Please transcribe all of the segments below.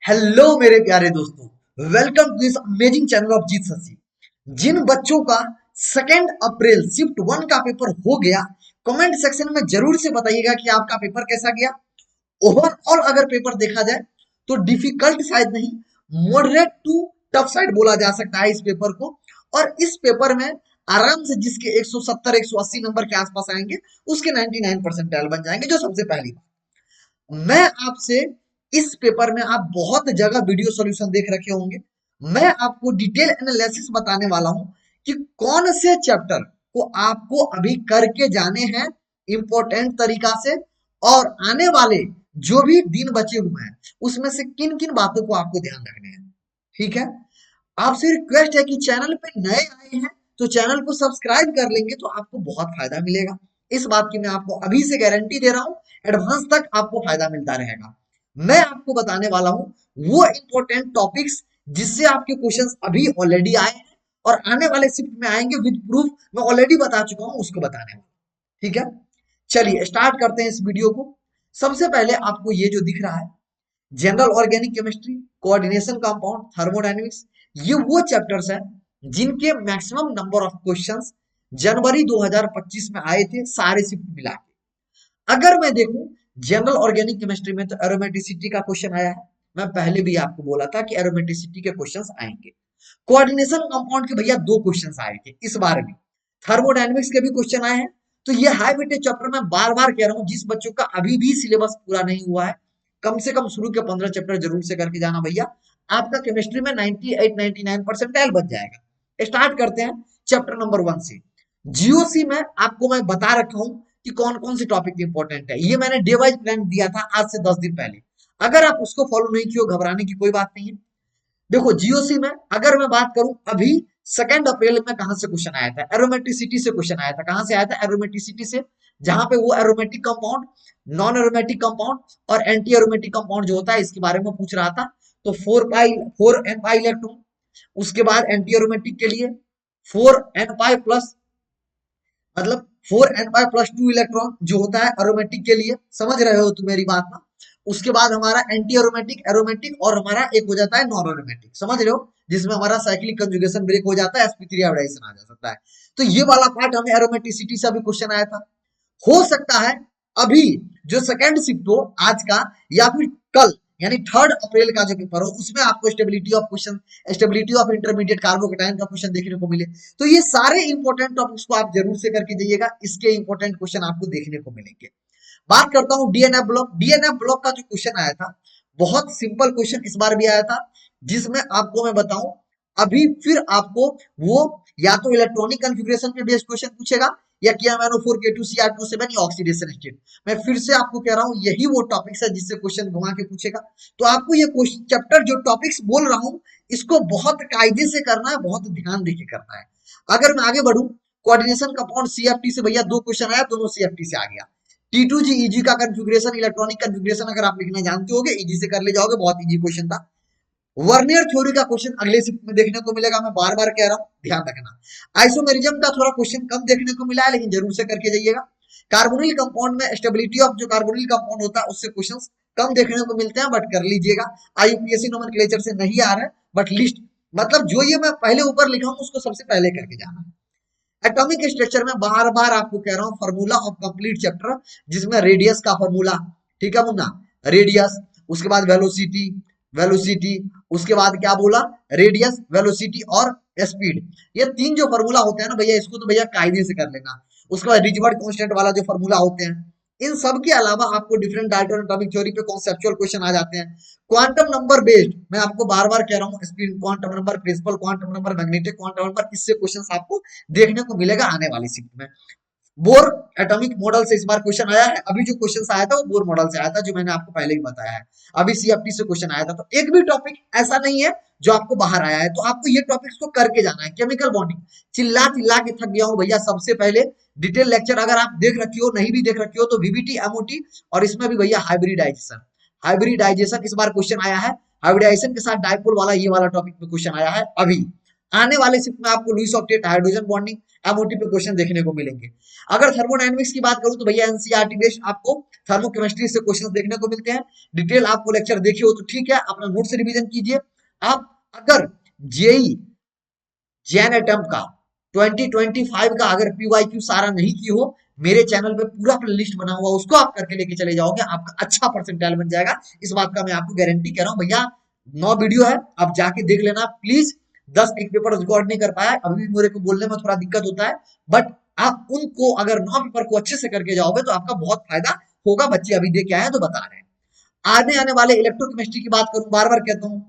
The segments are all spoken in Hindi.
हेलो मेरे प्यारे दोस्तों, welcome to this amazing channel of Jeet Shashi. जिन बच्चों का 2 अप्रैल शिफ्ट 1 का पेपर हो गया, कमेंट सेक्शन में जरूर से बताइएगा कि आपका पेपर कैसा गया। ओवरऑल अगर पेपर देखा जाए तो डिफिकल्ट शायद नहीं, मॉडरेट टू टफ साइड बोला जा सकता है इस पेपर को। और इस पेपर में आराम से जिसके 170 180 नंबर के आसपास आएंगे उसके 99 परसेंटाइल बन जाएंगे, जो सबसे पहली बात। मैं आपसे इस पेपर में आप बहुत जगह वीडियो सॉल्यूशन देख रखे होंगे। मैं आपको डिटेल एनालिसिस बताने वाला हूं कि कौन से चैप्टर को आपको अभी करके जाने हैं इंपॉर्टेंट तरीका से, और आने वाले जो भी दिन बचे हुए हैं उसमें से किन किन बातों को आपको ध्यान रखने हैं। ठीक है, आपसे रिक्वेस्ट है कि चैनल पे नए आए हैं तो चैनल को सब्सक्राइब कर लेंगे तो आपको बहुत फायदा मिलेगा। इस बात की मैं आपको अभी से गारंटी दे रहा हूं, एडवांस तक आपको फायदा मिलता रहेगा। मैं आपको बताने वाला हूं वो इंपॉर्टेंट टॉपिक्स जिससे आपके क्वेश्चंस अभी ऑलरेडी आए हैं और आने वाले शिफ्ट में आएंगे विद प्रूफ। मैं ऑलरेडी बता चुका हूं, उसको बताने वाला। ठीक है, चलिए स्टार्ट करते हैं इस वीडियो को। सबसे पहले आपको ये जो दिख रहा है, general organic chemistry, coordination compound, thermodynamics, ये वो चैप्टर्स हैं जिनके मैक्सिमम नंबर ऑफ क्वेश्चंस जनवरी 2025 में आए थे, सारे शिफ्ट मिला के। अगर मैं देखूं जनरल ऑर्गेनिक केमिस्ट्री में तो एरोमेटिसिटी का क्वेश्चन आया है। मैं पहले भी आपको बोला था कि एरोमेटिसिटी के क्वेश्चंस आएंगे। कोऑर्डिनेशन कंपाउंड के भैया 2 क्वेश्चंस आए थे इस बार भी। थर्मोडायनेमिक्स के भी क्वेश्चन आए हैं। तो ये हाई वेटेज चैप्टर मैं बार बार कह रहा हूं, जिस बच्चों का अभी भी सिलेबस पूरा नहीं हुआ है कम से कम शुरू के 15 चैप्टर जरूर से करके जाना भैया। आपका केमिस्ट्री में 98 99 परसेंटाइल बच जाएगा। स्टार्ट करते हैं चैप्टर नंबर 1 से। जीओसी में आपको मैं बता रखा हूं कि कौन कौन से टॉपिक इंपॉर्टेंट है। ये मैंने डे वाइज प्लान दिया था आज से 10 दिन पहले। अगर आप उसको फॉलो नहीं किए, घबराने की कोई बात नहीं है। देखो जीओसी में अगर मैं बात करूं, अभी 2 अप्रैल में कहां से क्वेश्चन आया था, एरोमेटिसिटी से क्वेश्चन आया था। कहां से आया था? एरोमेटिसिटी से, जहां पे वो aromatic compound, non aromatic compound और एंटी एरोमेटिक कंपाउंड जो होता है इसके बारे में पूछ रहा था। तो 4 n पाई इलेक्ट्रॉन, उसके बाद एंटी एरोमेटिक के लिए 4 n पाई प्लस, मतलब 4 n पाई प्लस 2 इलेक्ट्रॉन जो होता है एरोमेटिक के लिए। समझ रहे हो तुम मेरी बात ना? उसके बाद हमारा एंटी एरोमेटिक, एरोमेटिक और हमारा एक हो जाता है नॉन एरोमेटिक, समझ रहे हो, जिसमें हमारा साइक्लिक कंजुगेशन ब्रेक हो जाता है, sp3 हाइब्रिडाइजेशन आ जा सकता है। तो ये वाला पार्ट हमें एरोमेटिसिटी से अभी क्वेश्चन आया था। हो सकता है अभी जो सेकंड शिफ्ट हो आज का या फिर कल, यानी 3 अप्रैल का जो पेपर हो उसमें आपको stability of question, stability of intermediate carbocation का क्वेश्चन देखने को मिले। तो ये सारे इंपॉर्टेंट टॉपिक्स को आप जरूर से करके जाइएगा, इसके इंपॉर्टेंट क्वेश्चन आपको देखने को मिलेंगे। बात करता हूं डीएनएफ ब्लॉक। डीएनएफ ब्लॉक का जो क्वेश्चन आया था, बहुत सिंपल क्वेश्चन इस बार भी आया था, जिसमें आपको मैं बताऊं अभी फिर आपको वो या तो इलेक्ट्रॉनिक कॉन्फ़िगरेशन पे बेस्ड क्वेश्चन पूछेगा या KMnO4 K2Cr27 या ऑक्सीडेशन स्टेट। मैं फिर से आपको कह रहा हूं यही वो टॉपिक्स है जिससे क्वेश्चन घुमा के पूछेगा। तो आपको ये क्वेश्चन चैप्टर जो टॉपिक्स बोल रहा हूं इसको बहुत कायदे से करना है, बहुत ध्यान देके करना है। अगर मैं आगे बढ़ूं, कोऑर्डिनेशन कंपाउंड CFT से भैया 2 क्वेश्चन आया, दोनों CFT से आ गया। T2G EG का कॉन्फ़िगरेशन, इलेक्ट्रॉनिक कॉन्फ़िगरेशन अगर आप लिखना जानते होगे इजी से कर ले जाओगे, बहुत इजी क्वेश्चन था। वर्नियर थ्योरी का क्वेश्चन अगले शिफ्ट में देखने को मिलेगा, मैं बार बार कह रहा हूं, ध्यान रखना। आइसोमेरिज्म का थोड़ा क्वेश्चन कम देखने को मिला है, लेकिन जरूर से करके जाइएगा। कार्बोनिल कंपाउंड में स्टेबिलिटी ऑफ जो कार्बोनिल कंपाउंड होता है उससे क्वेश्चंस कम देखने को मिलते हैं, बट कर लीजिएगा। IUPAC नोमेनक्लेचर से नहीं आ रहा है, बट लिस्ट मतलब जो ये मैं पहले ऊपर लिखा हूं उसको सबसे पहले करके जाना है। एटॉमिक स्ट्रक्चर में बार बार आपको कह रहा हूं, फॉर्मूला ऑफ कंप्लीट चैप्टर, जिसमें रेडियस का फॉर्मूला, ठीक है मुन्ना, रेडियस, उसके बाद वेलोसिटी, वेलोसिटी, उसके बाद क्या बोला, रेडियस, वेलोसिटी और स्पीड। ये 3 जो फॉर्मूला होते हैं ना भैया, इसको तो भैया कायदे से कर लेना। उसके बाद रिचवर्ड कांस्टेंट वाला जो फॉर्मूला होते हैं, इन सब के अलावा आपको डिफरेंट डाल्टन एटॉमिक थ्योरी पे कॉन्सेप्चुअल क्वेश्चन आ जाते हैं। क्वांटम नंबर बेस्ड, मैं आपको बार बार कह रहा हूँ, spin quantum number, principal quantum number, magnetic quantum number, इससे क्वेश्चंस आपको देखने को मिलेगा आने वाली शिफ्ट में। बोर एटॉमिक मॉडल से इस बार क्वेश्चन आया है। अभी जो क्वेश्चन आया था वो बोर मॉडल से आया था, जो मैंने आपको पहले ही बताया है। अभी CFT से क्वेश्चन आया था। तो एक भी टॉपिक ऐसा नहीं है जो आपको बाहर आया है, तो आपको ये टॉपिक्स को करके जाना है। केमिकल बॉन्डिंग चिल्ला चिल्ला के थक गया हूं भैया। सबसे पहले डिटेल लेक्चर अगर आप देख रखी हो, नहीं भी देख रखी हो, तो VBT MOT, और इसमें भी भैया हाइब्रिडाइजेशन, हाइब्रिडाइजेशन इस बार क्वेश्चन आया है। हाइब्रिडाइजेशन के साथ डाइपोल वाला ये वाला टॉपिक में क्वेश्चन आया है अभी। आने वाले शिफ्ट में आपको Lewis octet, hydrogen bonding, MOT पे क्वेश्चन देखने को मिलेंगे। अगर थर्मोडायनेमिक्स की बात करूं तो भैया एनसीईआरटी बेस्ड आपको थर्मोकेमिस्ट्री से क्वेश्चन देखने को मिलते हैं। डिटेल आपको लेक्चर देखे हो तो ठीक है, अपना नोट से रिवीजन कीजिए। आप अगर जेई जैन अटेम्प्ट का 2025 का अगर पीवाईक्यू सारा नहीं की हो, मेरे चैनल पे पूरा लिस्ट बना हुआ, उसको आप करके लेके चले जाओगे, आपका अच्छा परसेंटाइल बन जाएगा। इस बात का मैं आपको गारंटी कह रहा हूं भैया। 9 वीडियो है, आप जाके देख लेना प्लीज। 10 एक पेपर रिकॉर्ड नहीं कर पाया, अभी भी मेरे को बोलने में थोड़ा दिक्कत होता है, बट आप उनको अगर 9 पेपर को अच्छे से करके जाओगे तो आपका बहुत फायदा होगा। बच्चे अभी देख के आए हैं तो बता रहे हैं। आने वाले इलेक्ट्रोकेमिस्ट्री की बात करूं, बार बार कहता हूं,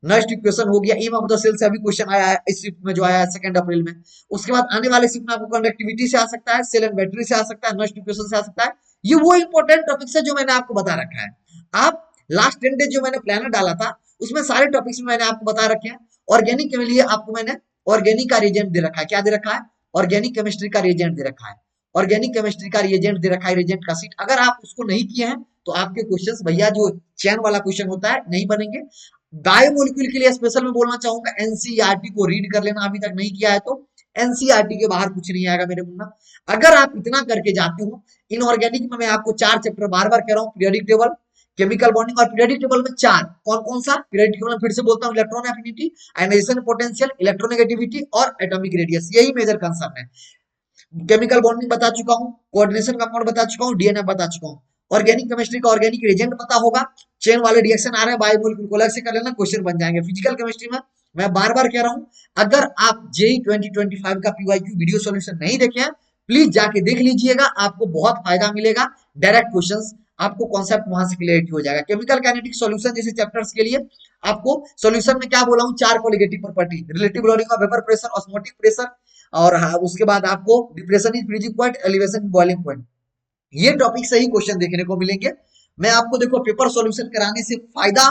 नेक्स्ट इक्वेशन हो गया, एम ऑफ द सेल से अभी क्वेश्चन आया है इस शिफ्ट में जो आया है 2 अप्रैल में। उसके बाद आने वाले शिफ्ट में आपको कंडक्टिविटी से आ सकता है, सेल एंड बैटरी से आ सकता है, नेक्स्ट इक्वेशन से आ सकता है। ये वो इंपॉर्टेंट टॉपिक्स है जो मैंने आपको बता रखा है। आप लास्ट 10 डेज जो मैंने प्लानर डाला था उसमें सारे टॉपिक्स में मैंने आपको बता रखे हैं। ऑर्गेनिक के लिए आपको मैंने ऑर्गेनिक का रिएजेंट दे रखा है। क्या दे रखा है? ऑर्गेनिक केमिस्ट्री का रिएजेंट दे रखा है। ऑर्गेनिक केमिस्ट्री का रिएजेंट दे रखा है, रिएजेंट का सीट। अगर आप उसको नहीं किए हैं तो आपके क्वेश्चंस भैया जो चैन वाला क्वेश्चन होता है नहीं बनेंगे। बायोमोलिक्यूल के लिए स्पेशल में बोलना चाहूंगा, एनसीईआरटी को रीड कर लेना, अभी तक नहीं किया है तो एनसीईआरटी के बाहर कुछ नहीं आएगा मेरे मुन्ना। अगर आप इतना करके जाते हो, इनऑर्गेनिक में मैं आपको 4 चैप्टर बार बार कह रहा हूँ, पीरियोडिक टेबल, केमिकल बॉन्डिंग, और पीरियोडिक टेबल में 4 कौन कौन सा पीरियोडिक टेबल में फिर से बोलता हूँ, electron affinity, ionization potential, electronegativity और एटॉमिक रेडियस, यही मेजर कंसर्न है। केमिकल बॉन्डिंग बता चुका हूँ, कोऑर्डिनेशन कंपाउंड बता चुका हूँ, डीएनए बता चुका हूँ। ऑर्गेनिक केमिस्ट्री का ऑर्गेनिक रिएजेंट पता होगा, चेन वाले रिएक्शन आ रहे हैं, बायोमोलिक्यूल को अलग से कर लेना, क्वेश्चन बन जाएंगे। फिजिकल केमिस्ट्री में मैं बार बार कह रहा हूँ, अगर आप जेई 2025 का पीवाईक्यू वीडियो सॉल्यूशन नहीं देखे हैं, प्लीज जाके देख लीजिएगा, आपको बहुत फायदा मिलेगा। डायरेक्ट क्वेश्चंस, आपको कॉन्सेप्ट वहां से क्लियरिटी हो जाएगा। केमिकल काइनेटिक सॉल्यूशन जैसे चैप्टर्स के लिए आपको सॉल्यूशन में क्या बोला हूँ, 4 qualitative property, relative loading of vapour pressure, osmotic pressure, और उसके बाद आपको depression in freezing point, elevation in boiling point, ये टॉपिक से ही क्वेश्चन देखने को मिलेंगे। मैं आपको देखो पेपर सॉल्यूशन कराने से फायदा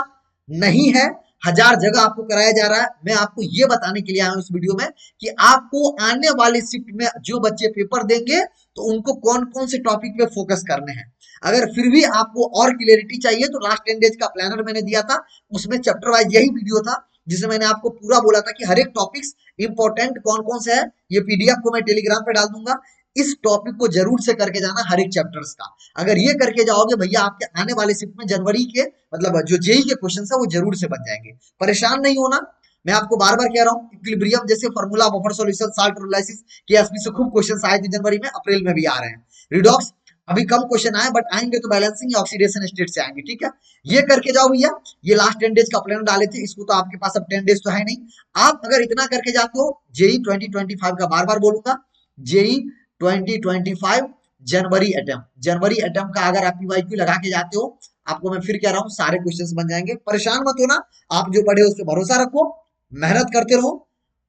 नहीं है, 1000 जगह आपको कराया जा रहा है। मैं आपको ये बताने के लिए आया हूं इस वीडियो में कि आपको आने वाले शिफ्ट में जो बच्चे पेपर देंगे तो उनको कौन कौन से टॉपिक पे फोकस करने हैं। अगर फिर भी आपको और क्लियरिटी चाहिए तो लास्ट 10 डेज का प्लानर मैंने दिया था, उसमें चैप्टर वाइज यही वीडियो था जिसमें मैंने आपको पूरा बोला था कि हर एक टॉपिक्स इंपॉर्टेंट कौन कौन से है। ये पीडीएफ को मैं टेलीग्राम पे डाल दूंगा, इस टॉपिक को जरूर से करके जाना हर एक चैप्टर्स का। अगर ये करके जाओगे भैया, आपके आने वाले शिफ्ट में जनवरी के मतलब जो जेई के क्वेश्चन है वो जरूर से बन जाएंगे। परेशान नहीं होना, मैं आपको बार बार कह रहा हूँ। इक्विलिब्रियम जैसे formula, buffer solution, salt electrolysis, Ksp से खूब क्वेश्चन आए थे जनवरी में, अप्रैल में भी आ रहे हैं। रिडॉक्स अभी कम क्वेश्चन आए, बट आएंगे तो बैलेंसिंग या ऑक्सीडेशन स्टेट से आएंगे, ठीक है। ये करके जाओ भैया। ये लास्ट 10 डेज का प्लान डाले थे, इसको तो आपके पास अब 10 डेज तो है नहीं। आप अगर इतना करके जाते हो, जेई 2025 का बार बार बोलूंगा, जेई 2025 जनवरी अटेम्प्ट का अगर आप पीवाईक्यू लगा के जाते हो, आपको मैं फिर कह रहा हूँ सारे क्वेश्चंस बन जाएंगे। परेशान मत होना, आप जो पढ़े उस पर भरोसा रखो, मेहनत करते रहो।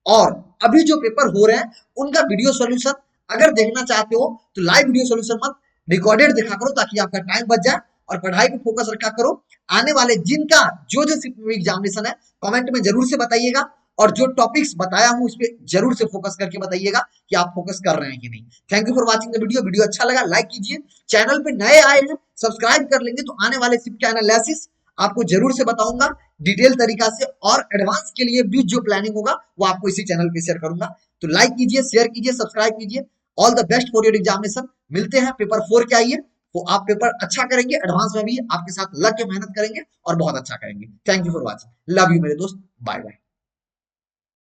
और अभी जो पेपर हो रहे हैं उनका वीडियो सॉल्यूशन अगर देखना चाहते हो तो लाइव वीडियो सॉल्यूशन मत, रिकॉर्डेड देखा करो ताकि आपका टाइम बच जाए और पढ़ाई पे फोकस रखा करो। आने वाले जिनका जो जो एग्जामिनेशन है कमेंट में जरूर से बताइएगा, और जो टॉपिक्स बताया हूं उस पर जरूर से फोकस करके बताइएगा कि आप फोकस कर रहे हैं कि नहीं। Thank you for watching the video. Video अच्छा लगा लाइक कीजिए, चैनल पे नए आए हैं सब्सक्राइब कर लेंगे तो आने वाले शिफ्ट का एनालिसिस आपको जरूर से बताऊंगा डिटेल तरीका से, और एडवांस के लिए भी जो प्लानिंग होगा वो आपको इसी चैनल पे शेयर करूंगा। तो लाइक कीजिए, शेयर कीजिए, सब्सक्राइब कीजिए। All the best for your examination. मिलते हैं पेपर 4 के आइए, तो आप पेपर अच्छा करेंगे, एडवांस में भी आपके साथ लग के मेहनत करेंगे और बहुत अच्छा करेंगे। Thank you for watching, love you मेरे दोस्त, बाय बाय।